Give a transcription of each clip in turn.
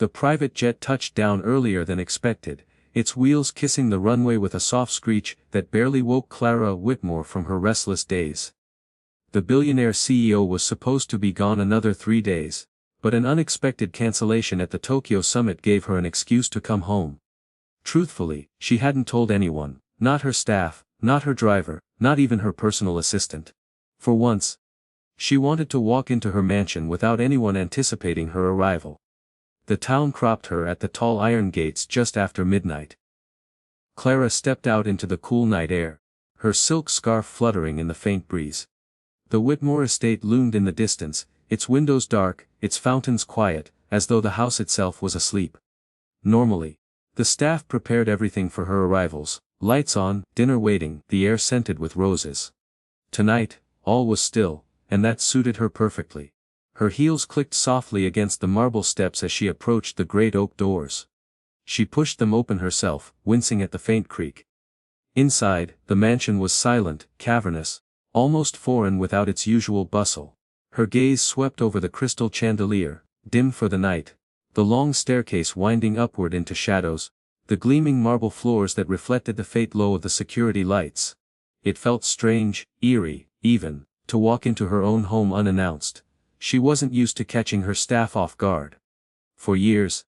The private jet touched down earlier than expected, its wheels kissing the runway with a soft screech that barely woke Clara Whitmore from her restless daze. The billionaire CEO was supposed to be gone another 3 days, but an unexpected cancellation at the Tokyo summit gave her an excuse to come home. Truthfully, she hadn't told anyone, not her staff, not her driver, not even her personal assistant. For once, she wanted to walk into her mansion without anyone anticipating her arrival. The town cropped her at the tall iron gates just after midnight. Clara stepped out into the cool night air, her silk scarf fluttering in the faint breeze. The Whitmore estate loomed in the distance, its windows dark, its fountains quiet, as though the house itself was asleep. Normally, the staff prepared everything for her arrivals, lights on, dinner waiting, the air scented with roses. Tonight, all was still, and that suited her perfectly. Her heels clicked softly against the marble steps as she approached the great oak doors. She pushed them open herself, wincing at the faint creak. Inside, the mansion was silent, cavernous, almost foreign without its usual bustle. Her gaze swept over the crystal chandelier, dim for the night, the long staircase winding upward into shadows, the gleaming marble floors that reflected the faint glow of the security lights. It felt strange, eerie, even, to walk into her own home unannounced. She wasn't used to catching her staff off guard. For years,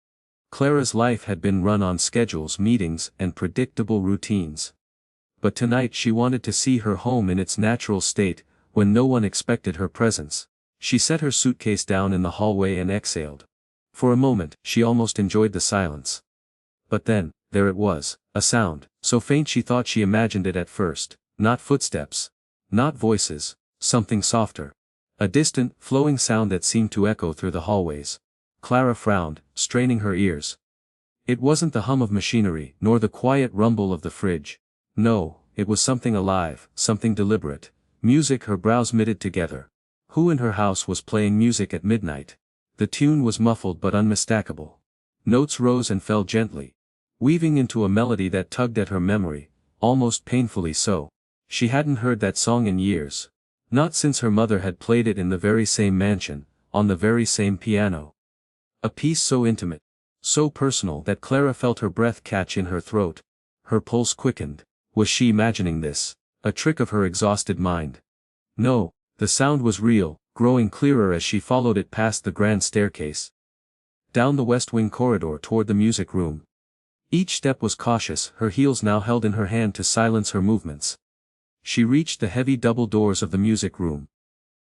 Clara's life had been run on schedules, meetings, and predictable routines. But tonight she wanted to see her home in its natural state, when no one expected her presence. She set her suitcase down in the hallway and exhaled. For a moment, she almost enjoyed the silence. But then, there it was, a sound, so faint she thought she imagined it at first, not footsteps, not voices, something softer. A distant, flowing sound that seemed to echo through the hallways. Clara frowned, straining her ears. It wasn't the hum of machinery, nor the quiet rumble of the fridge. No, it was something alive, something deliberate. Music. Her brows knitted together. Who in her house was playing music at midnight? The tune was muffled but unmistakable. Notes rose and fell gently, weaving into a melody that tugged at her memory, almost painfully so. She hadn't heard that song in years. Not since her mother had played it in the very same mansion, on the very same piano. A piece so intimate, so personal that Clara felt her breath catch in her throat. Her pulse quickened. Was she imagining this? A trick of her exhausted mind? No, the sound was real, growing clearer as she followed it past the grand staircase. Down the west wing corridor toward the music room. Each step was cautious, her heels now held in her hand to silence her movements. She reached the heavy double doors of the music room.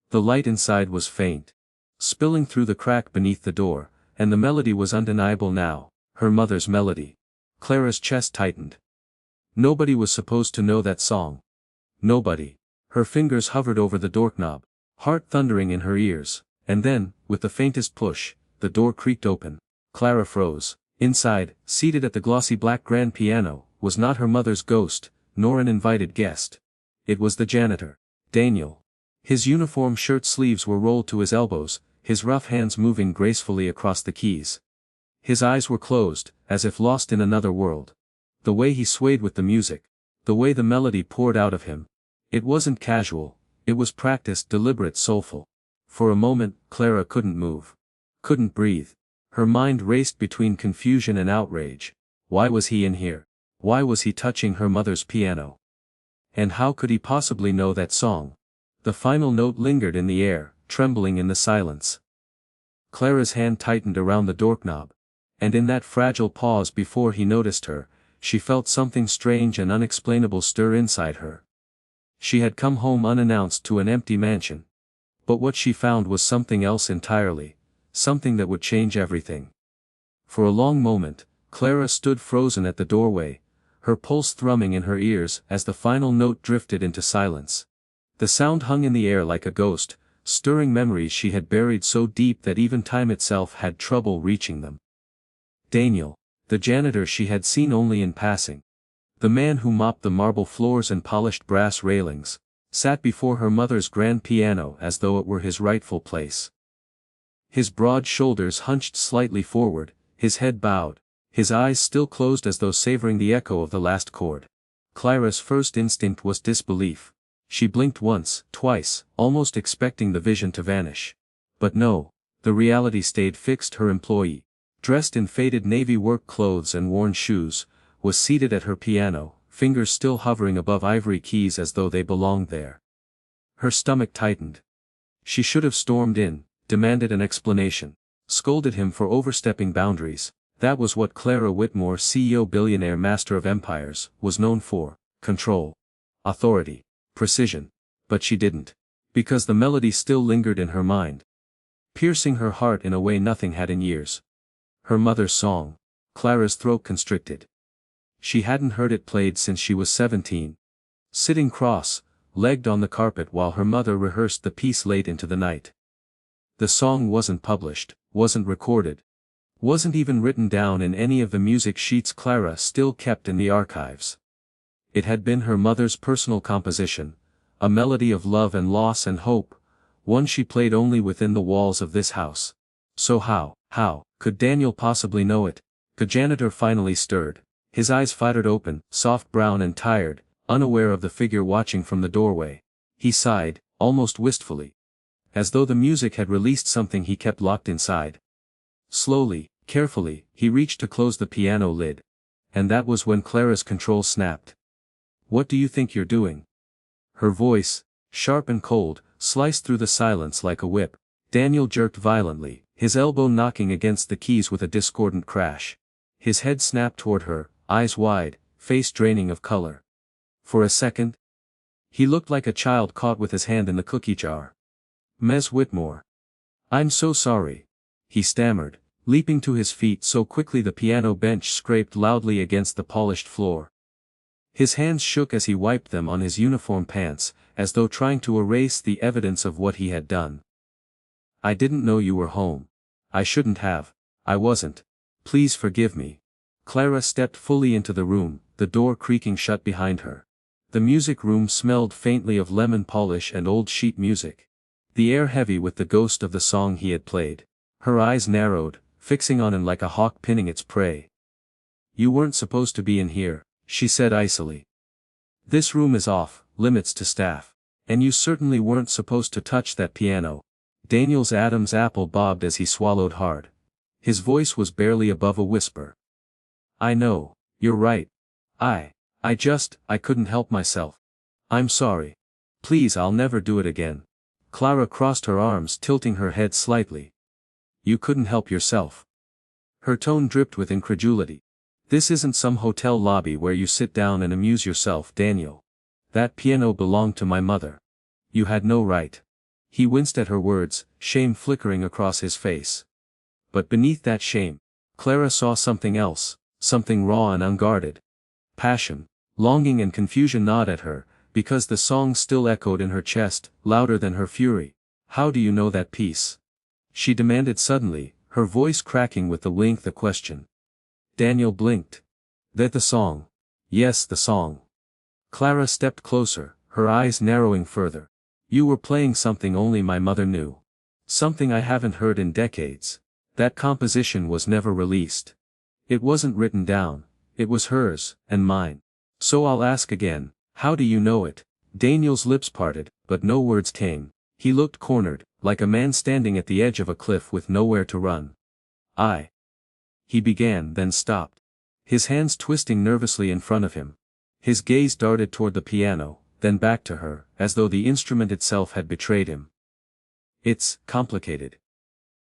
The light inside was faint, spilling through the crack beneath the door, and the melody was undeniable now, her mother's melody. Clara's chest tightened. Nobody was supposed to know that song. Nobody. Her fingers hovered over the doorknob, heart thundering in her ears, and then, with the faintest push, the door creaked open. Clara froze. Inside, seated at the glossy black grand piano, was not her mother's ghost, nor an invited guest. It was the janitor, Daniel. His uniform shirt sleeves were rolled to his elbows, his rough hands moving gracefully across the keys. His eyes were closed, as if lost in another world. The way he swayed with the music, the way the melody poured out of him. It wasn't casual, it was practiced, deliberate, soulful. For a moment, Clara couldn't move. Couldn't breathe. Her mind raced between confusion and outrage. Why was he in here? Why was he touching her mother's piano? And how could he possibly know that song? The final note lingered in the air, trembling in the silence. Clara's hand tightened around the doorknob. And in that fragile pause before he noticed her, she felt something strange and unexplainable stir inside her. She had come home unannounced to an empty mansion. But what she found was something else entirely, something that would change everything. For a long moment, Clara stood frozen at the doorway, her pulse thrumming in her ears as the final note drifted into silence. The sound hung in the air like a ghost, stirring memories she had buried so deep that even time itself had trouble reaching them. Daniel, the janitor she had seen only in passing. The man who mopped the marble floors and polished brass railings, sat before her mother's grand piano as though it were his rightful place. His broad shoulders hunched slightly forward, his head bowed, his eyes still closed as though savoring the echo of the last chord. Clara's first instinct was disbelief. She blinked once, twice, almost expecting the vision to vanish. But no, the reality stayed fixed. Her employee, dressed in faded navy work clothes and worn shoes, was seated at her piano, fingers still hovering above ivory keys as though they belonged there. Her stomach tightened. She should have stormed in, demanded an explanation, scolded him for overstepping boundaries. That was what Clara Whitmore, CEO billionaire master of empires, was known for: control, authority, precision. But she didn't. Because the melody still lingered in her mind, piercing her heart in a way nothing had in years. Her mother's song. Clara's throat constricted. She hadn't heard it played since she was 17. Sitting cross-legged on the carpet while her mother rehearsed the piece late into the night. The song wasn't published, wasn't recorded, wasn't even written down in any of the music sheets Clara still kept in the archives. It had been her mother's personal composition, a melody of love and loss and hope, one she played only within the walls of this house. So how could Daniel possibly know it? The janitor finally stirred. His eyes fluttered open, soft brown and tired, unaware of the figure watching from the doorway. He sighed, almost wistfully, as though the music had released something he kept locked inside. Slowly, carefully, he reached to close the piano lid. And that was when Clara's control snapped. "What do you think you're doing?" Her voice, sharp and cold, sliced through the silence like a whip. Daniel jerked violently, his elbow knocking against the keys with a discordant crash. His head snapped toward her, eyes wide, face draining of color. For a second, he looked like a child caught with his hand in the cookie jar. "Ms. Whitmore. I'm so sorry," he stammered, leaping to his feet so quickly the piano bench scraped loudly against the polished floor. His hands shook as he wiped them on his uniform pants, as though trying to erase the evidence of what he had done. "I didn't know you were home. I shouldn't have. I wasn't. Please forgive me." Clara stepped fully into the room, the door creaking shut behind her. The music room smelled faintly of lemon polish and old sheet music. The air heavy with the ghost of the song he had played. Her eyes narrowed, fixing on him like a hawk pinning its prey. "You weren't supposed to be in here," she said icily. "This room is off limits to staff. And you certainly weren't supposed to touch that piano." Daniel's Adam's apple bobbed as he swallowed hard. His voice was barely above a whisper. "I know, you're right. I couldn't help myself. I'm sorry. Please, I'll never do it again." Clara crossed her arms, tilting her head slightly. "You couldn't help yourself." Her tone dripped with incredulity. "This isn't some hotel lobby where you sit down and amuse yourself, Daniel. That piano belonged to my mother. You had no right." He winced at her words, shame flickering across his face. But beneath that shame, Clara saw something else, something raw and unguarded. Passion, longing and confusion gnawed at her, because the song still echoed in her chest, louder than her fury. "How do you know that piece?" she demanded suddenly, her voice cracking with the question. Daniel blinked. "That the song?" "Yes, the song." Clara stepped closer, her eyes narrowing further. "You were playing something only my mother knew. Something I haven't heard in decades. That composition was never released. It wasn't written down. It was hers, and mine. So I'll ask again, how do you know it?" Daniel's lips parted, but no words came. He looked cornered, like a man standing at the edge of a cliff with nowhere to run. He began, then stopped. His hands twisting nervously in front of him. His gaze darted toward the piano, then back to her, as though the instrument itself had betrayed him. "It's complicated."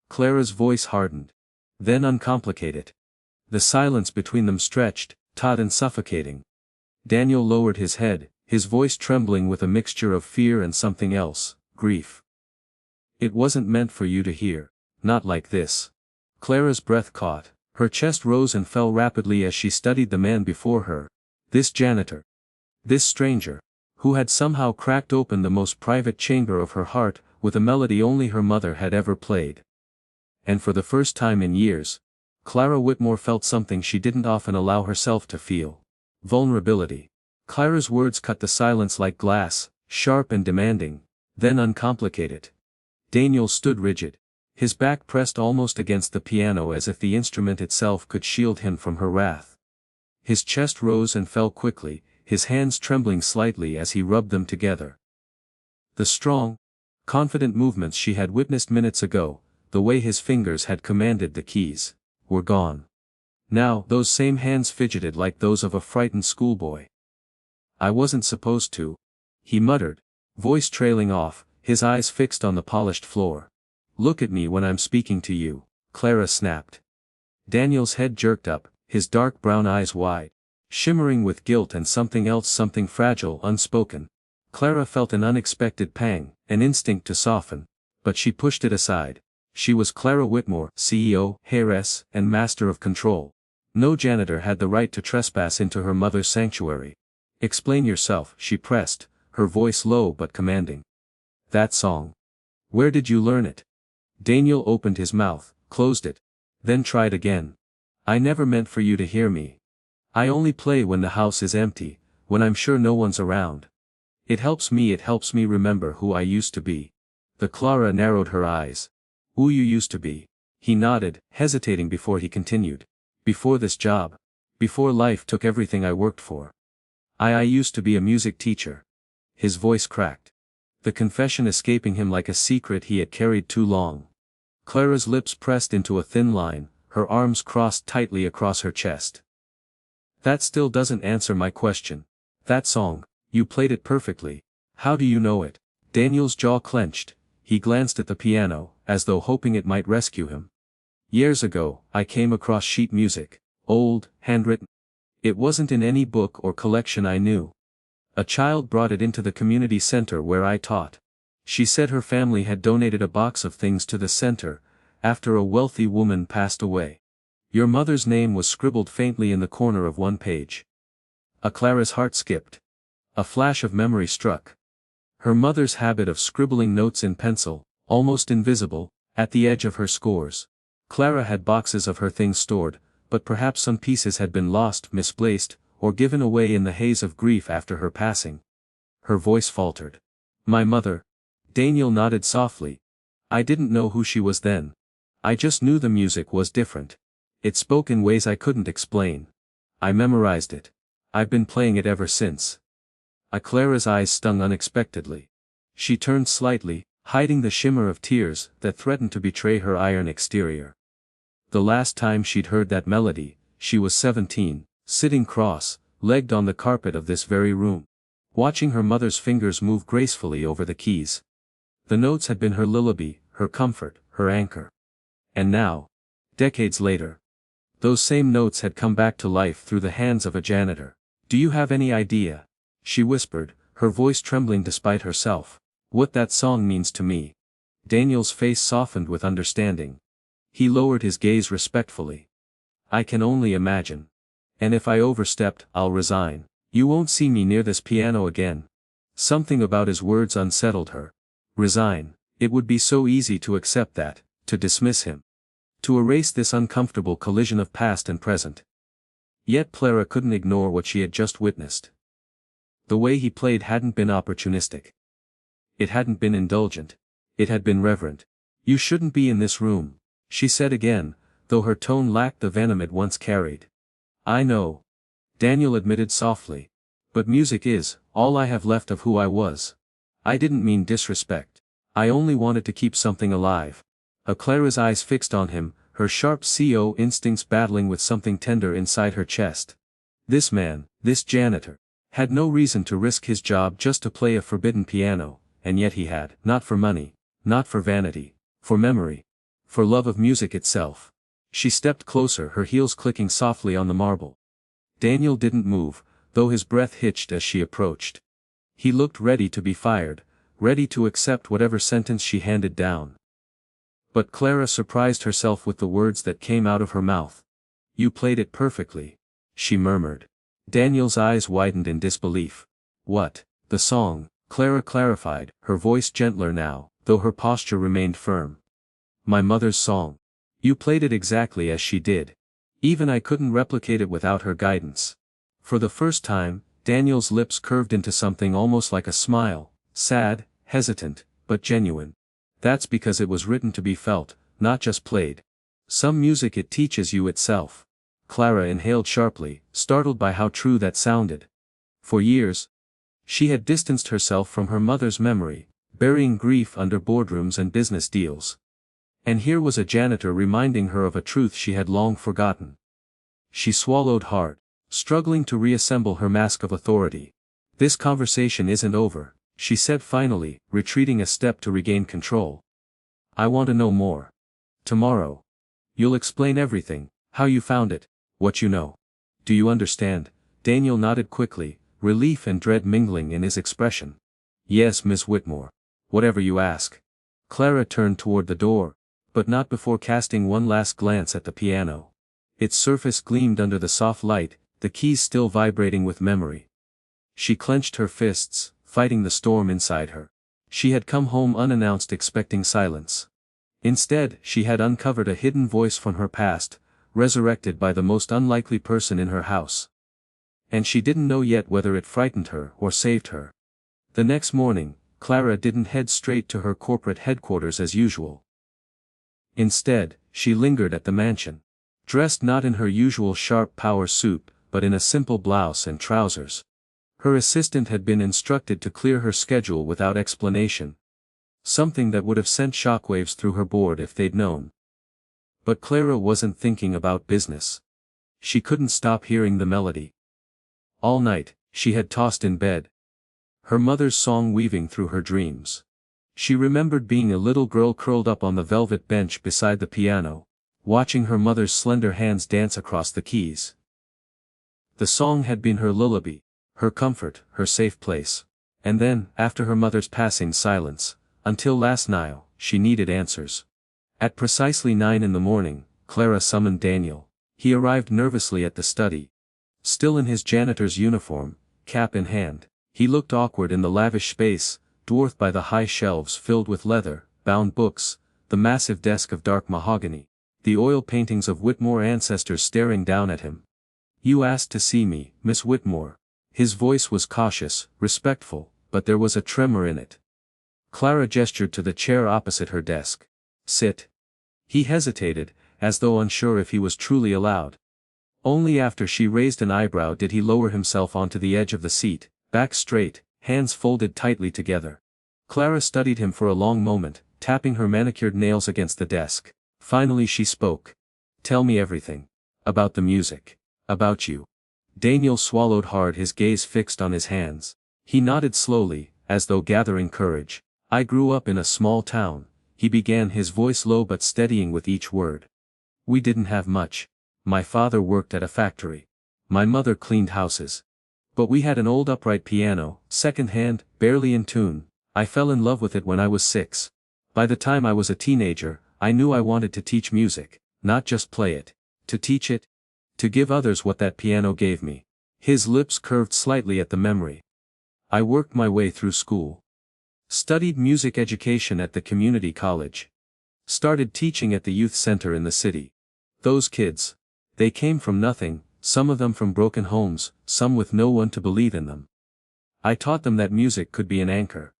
Clara's voice hardened. "Then uncomplicate it." The silence between them stretched, taut and suffocating. Daniel lowered his head, his voice trembling with a mixture of fear and something else, grief. "It wasn't meant for you to hear. Not like this." Clara's breath caught, her chest rose and fell rapidly as she studied the man before her. This janitor. This stranger, who had somehow cracked open the most private chamber of her heart, with a melody only her mother had ever played. And for the first time in years, Clara Whitmore felt something she didn't often allow herself to feel. Vulnerability. Clara's words cut the silence like glass, sharp and demanding. "Then uncomplicate it." Daniel stood rigid, his back pressed almost against the piano as if the instrument itself could shield him from her wrath. His chest rose and fell quickly, his hands trembling slightly as he rubbed them together. The strong, confident movements she had witnessed minutes ago, the way his fingers had commanded the keys, were gone. Now, those same hands fidgeted like those of a frightened schoolboy. "I wasn't supposed to," he muttered, voice trailing off, his eyes fixed on the polished floor. "Look at me when I'm speaking to you," Clara snapped. Daniel's head jerked up, his dark brown eyes wide, shimmering with guilt and something else, something fragile, unspoken. Clara felt an unexpected pang, an instinct to soften, but she pushed it aside. She was Clara Whitmore, CEO, heiress, and master of control. No janitor had the right to trespass into her mother's sanctuary. "Explain yourself," she pressed, her voice low but commanding. "That song. Where did you learn it?" Daniel opened his mouth, closed it, then tried again. "I never meant for you to hear me. I only play when the house is empty, when I'm sure no one's around. It helps me remember who I used to be." The Clara narrowed her eyes. "Who you used to be?" He nodded, hesitating before he continued. "Before this job. Before life took everything I worked for. I used to be a music teacher." His voice cracked, the confession escaping him like a secret he had carried too long. Clara's lips pressed into a thin line, her arms crossed tightly across her chest. "That still doesn't answer my question. That song, you played it perfectly. How do you know it?" Daniel's jaw clenched, he glanced at the piano, as though hoping it might rescue him. "Years ago, I came across sheet music. Old, handwritten. It wasn't in any book or collection I knew. A child brought it into the community center where I taught. She said her family had donated a box of things to the center, after a wealthy woman passed away. Your mother's name was scribbled faintly in the corner of one page." Clara's heart skipped. A flash of memory struck. Her mother's habit of scribbling notes in pencil, almost invisible, at the edge of her scores. Clara had boxes of her things stored, but perhaps some pieces had been lost, misplaced, or given away in the haze of grief after her passing. Her voice faltered. "My mother." Daniel nodded softly. "I didn't know who she was then. I just knew the music was different. It spoke in ways I couldn't explain. I memorized it. I've been playing it ever since." Clara's eyes stung unexpectedly. She turned slightly, hiding the shimmer of tears that threatened to betray her iron exterior. The last time she'd heard that melody, she was 17, sitting cross-legged on the carpet of this very room, watching her mother's fingers move gracefully over the keys. The notes had been her lullaby, her comfort, her anchor. And now, decades later, those same notes had come back to life through the hands of a janitor. "Do you have any idea," she whispered, her voice trembling despite herself, "what that song means to me?" Daniel's face softened with understanding. He lowered his gaze respectfully. "I can only imagine. And if I overstepped, I'll resign. You won't see me near this piano again." Something about his words unsettled her. Resign. It would be so easy to accept that, to dismiss him. To erase this uncomfortable collision of past and present. Yet Clara couldn't ignore what she had just witnessed. The way he played hadn't been opportunistic. It hadn't been indulgent. It had been reverent. "You shouldn't be in this room," she said again, though her tone lacked the venom it once carried. "I know," Daniel admitted softly. "But music is all I have left of who I was. I didn't mean disrespect. I only wanted to keep something alive." Clara's eyes fixed on him, her sharp CO instincts battling with something tender inside her chest. This man, this janitor, had no reason to risk his job just to play a forbidden piano, and yet he had, not for money, not for vanity, for memory, for love of music itself. She stepped closer, her heels clicking softly on the marble. Daniel didn't move, though his breath hitched as she approached. He looked ready to be fired, ready to accept whatever sentence she handed down. But Clara surprised herself with the words that came out of her mouth. "You played it perfectly," she murmured. Daniel's eyes widened in disbelief. "What?" "The song," Clara clarified, her voice gentler now, though her posture remained firm. "My mother's song. You played it exactly as she did. Even I couldn't replicate it without her guidance." For the first time, Daniel's lips curved into something almost like a smile, sad, hesitant, but genuine. "That's because it was written to be felt, not just played. Some music it teaches you itself." Clara inhaled sharply, startled by how true that sounded. For years, she had distanced herself from her mother's memory, burying grief under boardrooms and business deals. And here was a janitor reminding her of a truth she had long forgotten. She swallowed hard, struggling to reassemble her mask of authority. "This conversation isn't over," she said finally, retreating a step to regain control. "I want to know more. Tomorrow. You'll explain everything, how you found it, what you know. Do you understand?" Daniel nodded quickly, relief and dread mingling in his expression. "Yes, Miss Whitmore. Whatever you ask." Clara turned toward the door, but not before casting one last glance at the piano. Its surface gleamed under the soft light, the keys still vibrating with memory. She clenched her fists, fighting the storm inside her. She had come home unannounced expecting silence. Instead, she had uncovered a hidden voice from her past, resurrected by the most unlikely person in her house. And she didn't know yet whether it frightened her or saved her. The next morning, Clara didn't head straight to her corporate headquarters as usual. Instead, she lingered at the mansion. Dressed not in her usual sharp power suit, but in a simple blouse and trousers. Her assistant had been instructed to clear her schedule without explanation. Something that would have sent shockwaves through her board if they'd known. But Clara wasn't thinking about business. She couldn't stop hearing the melody. All night, she had tossed in bed, her mother's song weaving through her dreams. She remembered being a little girl curled up on the velvet bench beside the piano, watching her mother's slender hands dance across the keys. The song had been her lullaby, her comfort, her safe place. And then, after her mother's passing, silence, until last night, she needed answers. At precisely 9 in the morning, Clara summoned Daniel. He arrived nervously at the study. Still in his janitor's uniform, cap in hand, he looked awkward in the lavish space, dwarfed by the high shelves filled with leather-bound books, the massive desk of dark mahogany, the oil paintings of Whitmore ancestors staring down at him. "You asked to see me, Miss Whitmore." His voice was cautious, respectful, but there was a tremor in it. Clara gestured to the chair opposite her desk. "Sit." He hesitated, as though unsure if he was truly allowed. Only after she raised an eyebrow did he lower himself onto the edge of the seat, back straight, hands folded tightly together. Clara studied him for a long moment, tapping her manicured nails against the desk. Finally she spoke. "Tell me everything. About the music. About you." Daniel swallowed hard, his gaze fixed on his hands. He nodded slowly, as though gathering courage. "I grew up in a small town," he began, his voice low but steadying with each word. "We didn't have much. My father worked at a factory. My mother cleaned houses. But we had an old upright piano, second-hand, barely in tune. I fell in love with it when I was 6. By the time I was a teenager, I knew I wanted to teach music, not just play it. To teach it. To give others what that piano gave me." His lips curved slightly at the memory. "I worked my way through school. Studied music education at the community college. Started teaching at the youth center in the city. Those kids. They came from nothing, some of them from broken homes, some with no one to believe in them. I taught them that music could be an anchor.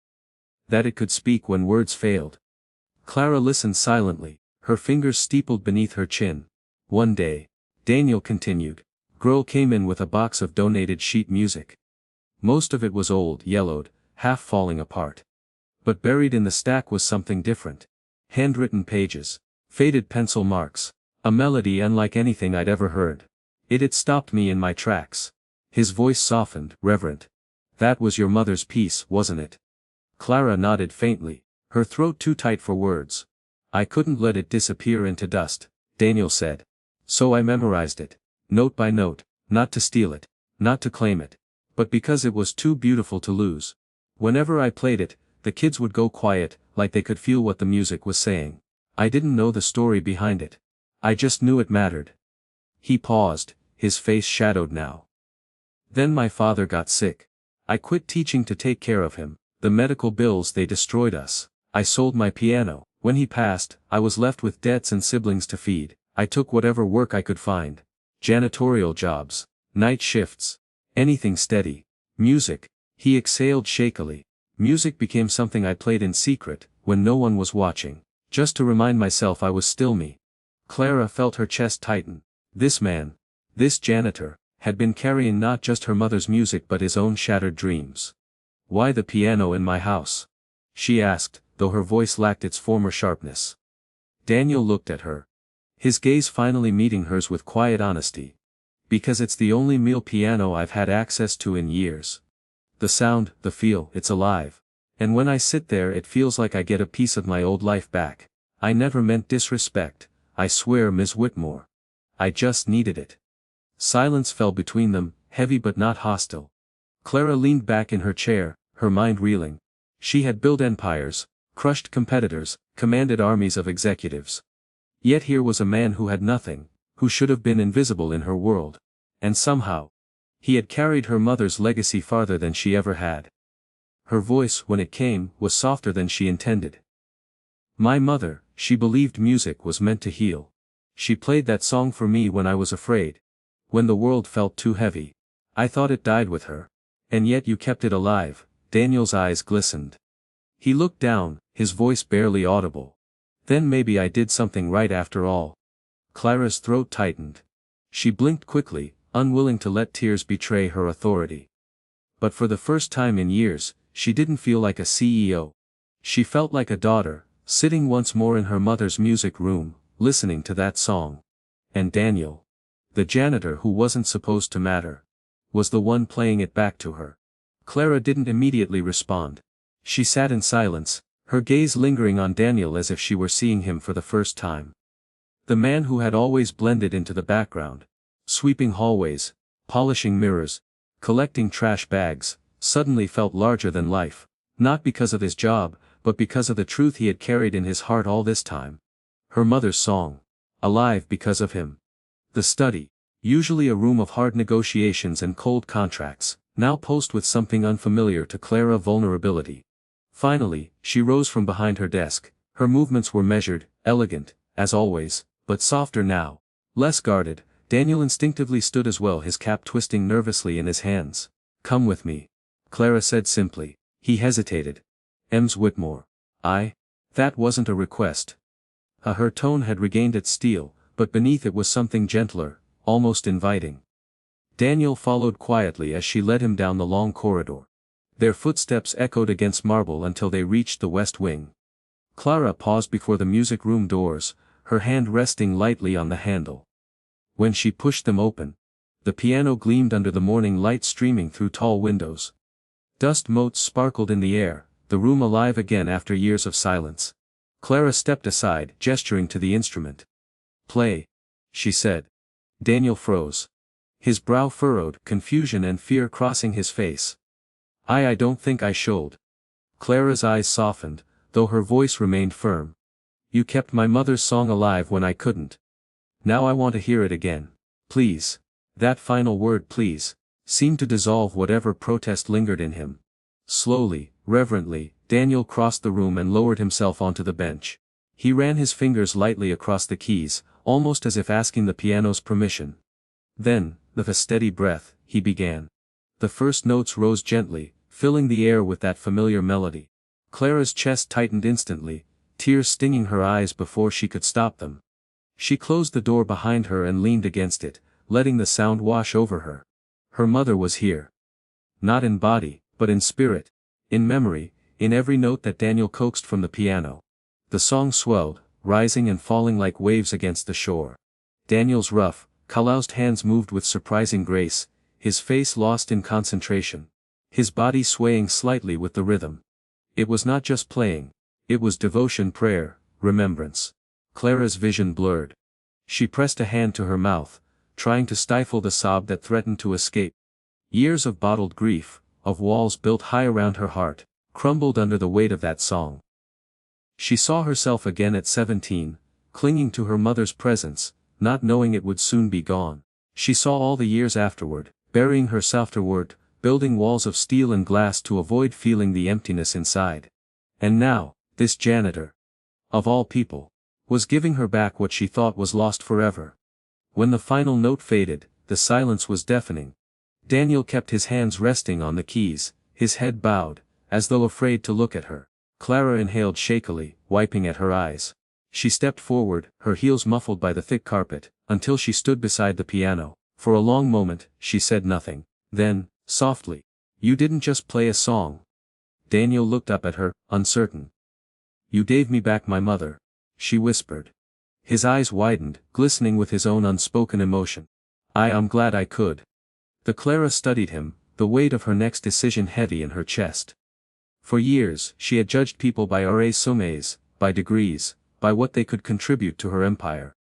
That it could speak when words failed." Clara listened silently, her fingers steepled beneath her chin. "One day," Daniel continued, "girl came in with a box of donated sheet music. Most of it was old, yellowed, half falling apart. But buried in the stack was something different. Handwritten pages. Faded pencil marks. A melody unlike anything I'd ever heard. It had stopped me in my tracks." His voice softened, reverent. "That was your mother's piece, wasn't it?" Clara nodded faintly, her throat too tight for words. "I couldn't let it disappear into dust," Daniel said. "So I memorized it, note by note, not to steal it, not to claim it, but because it was too beautiful to lose. Whenever I played it, the kids would go quiet, like they could feel what the music was saying. I didn't know the story behind it. I just knew it mattered." He paused, his face shadowed now. "Then my father got sick. I quit teaching to take care of him. The medical bills, they destroyed us. I sold my piano. When he passed, I was left with debts and siblings to feed. I took whatever work I could find. Janitorial jobs. Night shifts. Anything steady. Music." He exhaled shakily. "Music became something I played in secret, when no one was watching. Just to remind myself I was still me." Clara felt her chest tighten. This man, this janitor, had been carrying not just her mother's music but his own shattered dreams. "Why the piano in my house?" she asked, though her voice lacked its former sharpness. Daniel looked at her. His gaze finally meeting hers with quiet honesty. Because it's the only real piano I've had access to in years. The sound, the feel, it's alive. And when I sit there it feels like I get a piece of my old life back. I never meant disrespect, I swear, Miss Whitmore. I just needed it. Silence fell between them, heavy but not hostile. Clara leaned back in her chair, her mind reeling. She had built empires, crushed competitors, commanded armies of executives. Yet here was a man who had nothing, who should have been invisible in her world. And somehow, he had carried her mother's legacy farther than she ever had. Her voice, when it came, was softer than she intended. My mother, she believed music was meant to heal. She played that song for me when I was afraid. When the world felt too heavy. I thought it died with her. And yet you kept it alive. Daniel's eyes glistened. He looked down, his voice barely audible. Then maybe I did something right after all. Clara's throat tightened. She blinked quickly, unwilling to let tears betray her authority. But for the first time in years, she didn't feel like a CEO. She felt like a daughter, sitting once more in her mother's music room, listening to that song. And Daniel, the janitor who wasn't supposed to matter, was the one playing it back to her. Clara didn't immediately respond. She sat in silence, her gaze lingering on Daniel as if she were seeing him for the first time. The man who had always blended into the background, sweeping hallways, polishing mirrors, collecting trash bags, suddenly felt larger than life, not because of his job, but because of the truth he had carried in his heart all this time. Her mother's song. Alive because of him. The study, usually a room of hard negotiations and cold contracts, now pulsed with something unfamiliar to Clara: vulnerability. Finally, she rose from behind her desk. Her movements were measured, elegant, as always, but softer now. Less guarded. Daniel instinctively stood as well, his cap twisting nervously in his hands. Come with me, Clara said simply. He hesitated. Ms. Whitmore. That wasn't a request. Her tone had regained its steel, but beneath it was something gentler, almost inviting. Daniel followed quietly as she led him down the long corridor. Their footsteps echoed against marble until they reached the west wing. Clara paused before the music room doors, her hand resting lightly on the handle. When she pushed them open, the piano gleamed under the morning light streaming through tall windows. Dust motes sparkled in the air, the room alive again after years of silence. Clara stepped aside, gesturing to the instrument. Play, she said. Daniel froze. His brow furrowed, confusion and fear crossing his face. I don't think I should. Clara's eyes softened, though her voice remained firm. You kept my mother's song alive when I couldn't. Now I want to hear it again. Please. That final word, please, seemed to dissolve whatever protest lingered in him. Slowly, reverently, Daniel crossed the room and lowered himself onto the bench. He ran his fingers lightly across the keys, almost as if asking the piano's permission. Then, with a steady breath, he began. The first notes rose gently, filling the air with that familiar melody. Clara's chest tightened instantly, tears stinging her eyes before she could stop them. She closed the door behind her and leaned against it, letting the sound wash over her. Her mother was here. Not in body, but in spirit, in memory, in every note that Daniel coaxed from the piano. The song swelled, rising and falling like waves against the shore. Daniel's rough, calloused hands moved with surprising grace, his face lost in concentration. His body swaying slightly with the rhythm. It was not just playing. It was devotion, prayer, remembrance. Clara's vision blurred. She pressed a hand to her mouth, trying to stifle the sob that threatened to escape. Years of bottled grief, of walls built high around her heart, crumbled under the weight of that song. She saw herself again at 17, clinging to her mother's presence, not knowing it would soon be gone. She saw all the years afterward, burying herself afterward, building walls of steel and glass to avoid feeling the emptiness inside. And now, this janitor, of all people, was giving her back what she thought was lost forever. When the final note faded, the silence was deafening. Daniel kept his hands resting on the keys, his head bowed, as though afraid to look at her. Clara inhaled shakily, wiping at her eyes. She stepped forward, her heels muffled by the thick carpet, until she stood beside the piano. For a long moment, she said nothing. Then, softly, "You didn't just play a song." Daniel looked up at her, uncertain. "You gave me back my mother," she whispered. His eyes widened, glistening with his own unspoken emotion. I am glad I could. The Clara studied him, the weight of her next decision heavy in her chest. For years, she had judged people by resumes, by degrees, by what they could contribute to her empire.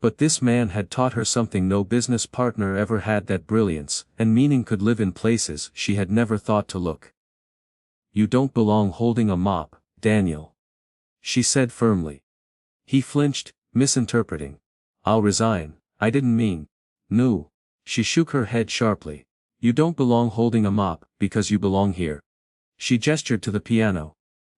But this man had taught her something no business partner ever had, that brilliance and meaning could live in places she had never thought to look. You don't belong holding a mop, Daniel, she said firmly. He flinched, misinterpreting. I'll resign, I didn't mean. No. She shook her head sharply. You don't belong holding a mop, because you belong here. She gestured to the piano.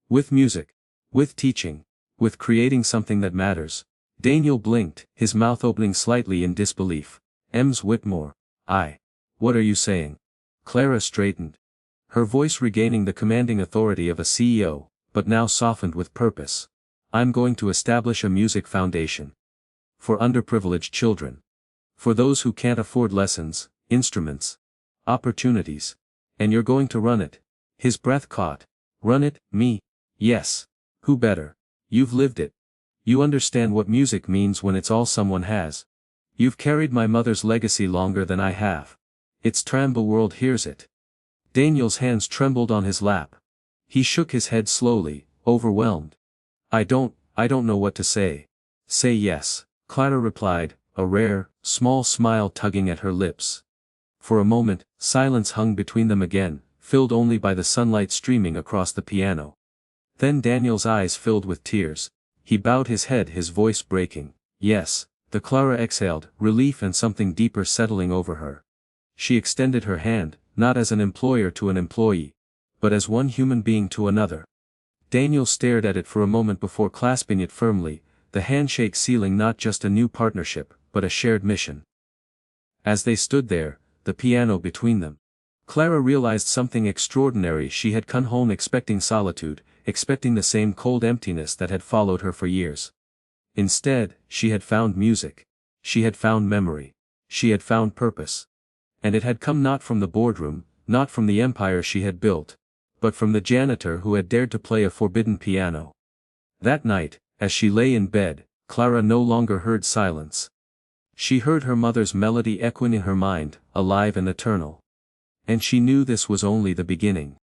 With music. With teaching. With creating something that matters. Daniel blinked, his mouth opening slightly in disbelief. Ems Whitmore. What are you saying? Clara straightened. Her voice regaining the commanding authority of a CEO, but now softened with purpose. I'm going to establish a music foundation. For underprivileged children. For those who can't afford lessons, instruments, opportunities. And you're going to run it. His breath caught. Run it, me? Yes. Who better? You've lived it. You understand what music means when it's all someone has. You've carried my mother's legacy longer than I have. It's time the world hears it. Daniel's hands trembled on his lap. He shook his head slowly, overwhelmed. I don't know what to say. Say yes, Clara replied, a rare, small smile tugging at her lips. For a moment, silence hung between them again, filled only by the sunlight streaming across the piano. Then Daniel's eyes filled with tears. He bowed his head, his voice breaking. Yes, the Clara exhaled, relief and something deeper settling over her. She extended her hand, not as an employer to an employee, but as one human being to another. Daniel stared at it for a moment before clasping it firmly, the handshake sealing not just a new partnership, but a shared mission. As they stood there, the piano between them, Clara realized something extraordinary. She had come home expecting solitude, expecting the same cold emptiness that had followed her for years. Instead, she had found music. She had found memory. She had found purpose. And it had come not from the boardroom, not from the empire she had built, but from the janitor who had dared to play a forbidden piano. That night, as she lay in bed, Clara no longer heard silence. She heard her mother's melody echoing in her mind, alive and eternal. And she knew this was only the beginning.